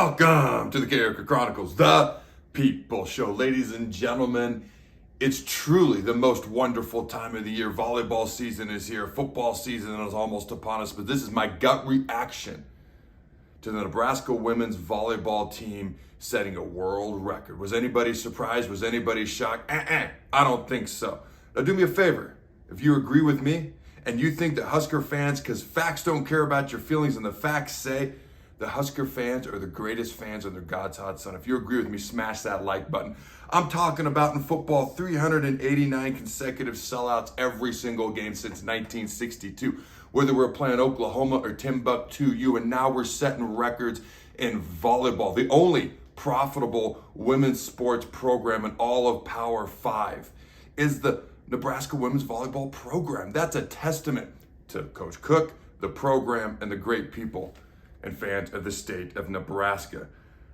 Welcome to the Carriker Chronicles, the People Show. Ladies and gentlemen, it's truly the most wonderful time of the year. Volleyball season is here. Football season is almost upon us, but this is my gut reaction to the Nebraska women's volleyball team setting a world record. Was anybody surprised? Was anybody shocked? I don't think so. Now do me a favor. If you agree with me and you think that Husker fans, because facts don't care about your feelings and the facts say the Husker fans are the greatest fans under God's hot sun. If you agree with me, smash that like button. I'm talking about in football, 389 consecutive sellouts every single game since 1962. Whether we're playing Oklahoma or Timbuktu, and now we're setting records in volleyball. The only profitable women's sports program in all of Power 5 is the Nebraska women's volleyball program. That's a testament to Coach Cook, the program, and the great people and fans of the state of Nebraska.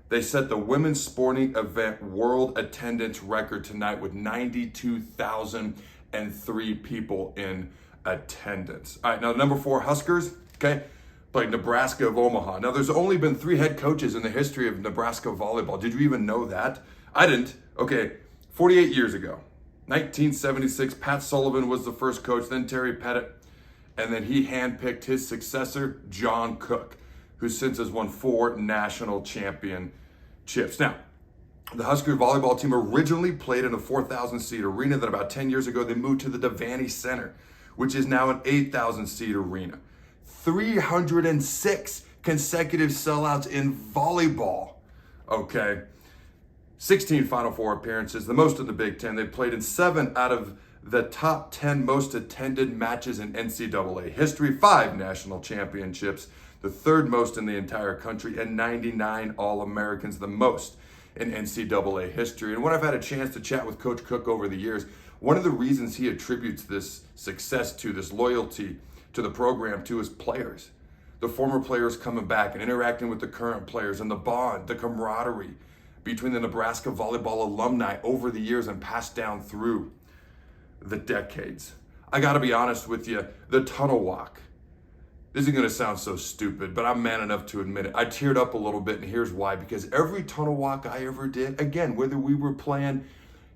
They set the women's sporting event world attendance record tonight with 92,003 people in attendance. All right, now number 4, Huskers, okay, played Nebraska of Omaha. Now there's only been 3 head coaches in the history of Nebraska volleyball. Did you even know that? I didn't. Okay, 48 years ago, 1976, Pat Sullivan was the first coach, then Terry Pettit, and then he handpicked his successor, John Cook, who since has won 4 national championships. Now, the Husker volleyball team originally played in a 4,000-seat arena. Then about 10 years ago, they moved to the Devaney Center, which is now an 8,000-seat arena. 306 consecutive sellouts in volleyball, okay? 16 Final Four appearances, the most in the Big Ten. They played in 7 out of the top 10 most attended matches in NCAA history, 5 national championships, the 3rd most in the entire country, and 99 All-Americans, the most in NCAA history. And when I've had a chance to chat with Coach Cook over the years, one of the reasons he attributes this success to, this loyalty to the program, to his players. The former players coming back and interacting with the current players, and the bond, the camaraderie between the Nebraska volleyball alumni over the years and passed down through the decades. I gotta be honest with you, the tunnel walk. This isn't gonna sound so stupid, but I'm man enough to admit it. I teared up a little bit, and here's why. Because every tunnel walk I ever did, again, whether we were playing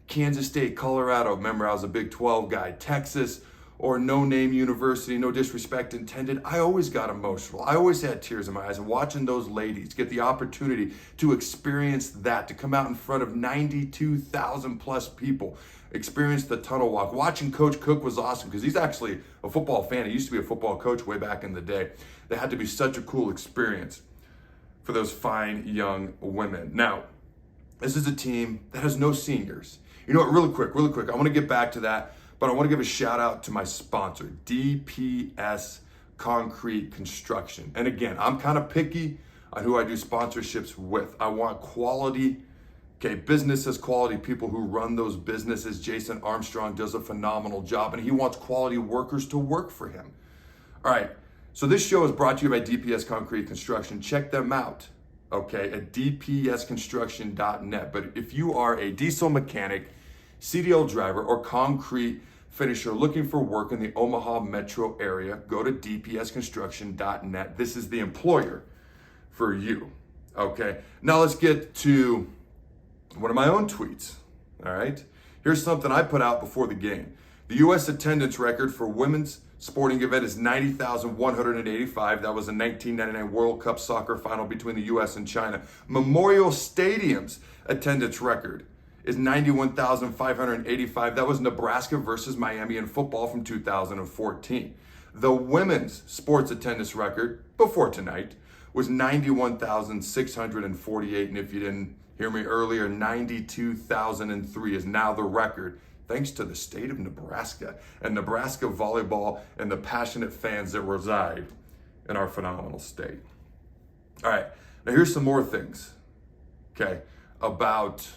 Kansas State, Colorado, remember I was a Big 12 guy, Texas, or no-name university, no disrespect intended, I always got emotional. I always had tears in my eyes. And watching those ladies get the opportunity to experience that, to come out in front of 92,000 plus people, experience the tunnel walk. Watching Coach Cook was awesome because he's actually a football fan. He used to be a football coach way back in the day. That had to be such a cool experience for those fine young women. Now, this is a team that has no seniors. You know what, really quick, I want to get back to that, but I want to give a shout out to my sponsor, DPS Concrete Construction. And again, I'm kind of picky on who I do sponsorships with. I want quality, businesses, quality people who run those businesses. Jason Armstrong does a phenomenal job, and he wants quality workers to work for him. All right, so this show is brought to you by DPS Concrete Construction. Check them out, at dpsconstruction.net. But if you are a diesel mechanic, CDL driver, or concrete finisher looking for work in the Omaha metro area, go to dpsconstruction.net. This is the employer for you, Now let's get to one of my own tweets, all right? Here's something I put out before the game. The U.S. attendance record for women's sporting event is 90,185. That was a 1999 World Cup soccer final between the U.S. and China. Memorial Stadium's attendance record is 91,585. That was Nebraska versus Miami in football from 2014. The women's sports attendance record before tonight was 91,648. And if you didn't hear me earlier, 92,003 is now the record, thanks to the state of Nebraska and Nebraska volleyball and the passionate fans that reside in our phenomenal state. All right, now here's some more things, about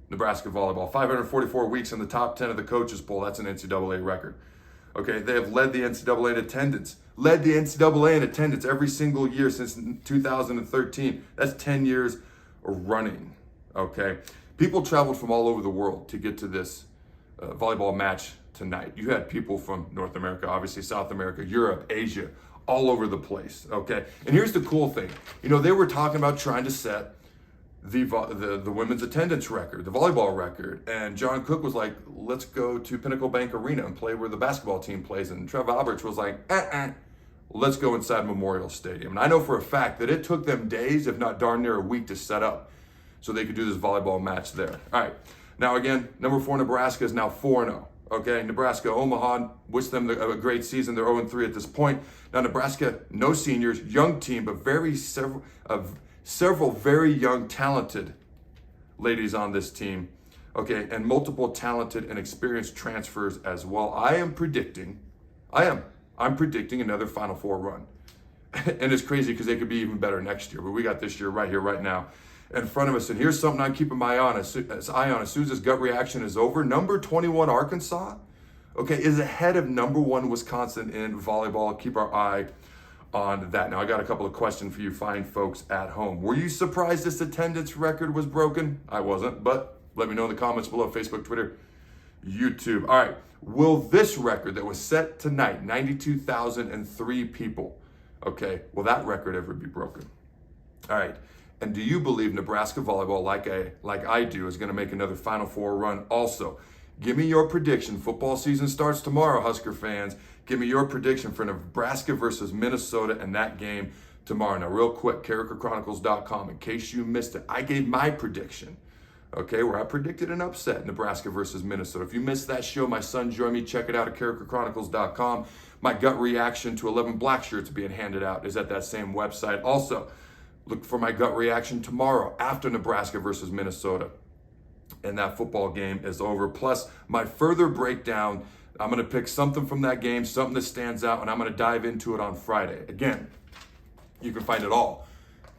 Nebraska volleyball. 544 weeks in the top 10 of the coaches poll. That's an NCAA record. They have led the NCAA in attendance. Led the NCAA in attendance every single year since 2013. That's 10 years running, People traveled from all over the world to get to this volleyball match tonight. You had people from North America, obviously South America, Europe, Asia, all over the place, okay? And here's the cool thing. You know, they were talking about trying to set the women's attendance record, the volleyball record. And John Cook was like, let's go to Pinnacle Bank Arena and play where the basketball team plays. And Trev Alberts was like, let's go inside Memorial Stadium. And I know for a fact that it took them days, if not darn near a week, to set up so they could do this volleyball match there. All right. Now, again, number 4 Nebraska is now 4-0. Okay, Nebraska, Omaha, wish them a great season. They're 0-3 at this point. Now, Nebraska, no seniors, young team, but several very young, talented ladies on this team. Okay, and multiple talented and experienced transfers as well. I'm predicting another Final Four run. And it's crazy because they could be even better next year. But we got this year right here, right now in front of us. And here's something I'm keeping my eye on. As soon as this gut reaction is over, number 21 Arkansas, okay, is ahead of number 1 Wisconsin in volleyball. Keep our eye on that. Now, I got a couple of questions for you fine folks at home. Were you surprised this attendance record was broken? I wasn't, but let me know in the comments below, Facebook, Twitter, YouTube. All right, will this record that was set tonight, 92,003 people, okay, will that record ever be broken? All right. And do you believe Nebraska Volleyball, like I do, is going to make another Final Four run also? Give me your prediction. Football season starts tomorrow, Husker fans. Give me your prediction for Nebraska versus Minnesota and that game tomorrow. Now, real quick, CarrikerChronicles.com. In case you missed it, I gave my prediction, okay, where I predicted an upset, Nebraska versus Minnesota. If you missed that show, my son joined me. Check it out at CarrikerChronicles.com. My gut reaction to 11 black shirts being handed out is at that same website. Also, look for my gut reaction tomorrow after Nebraska versus Minnesota. And that football game is over. Plus, my further breakdown, I'm going to pick something from that game, something that stands out, and I'm going to dive into it on Friday. Again, you can find it all,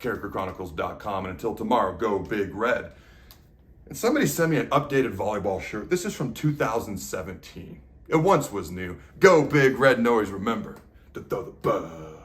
CarrikerChronicles.com. And until tomorrow, go Big Red. And somebody sent me an updated volleyball shirt. This is from 2017. It once was new. Go Big Red, and always remember to throw the ball.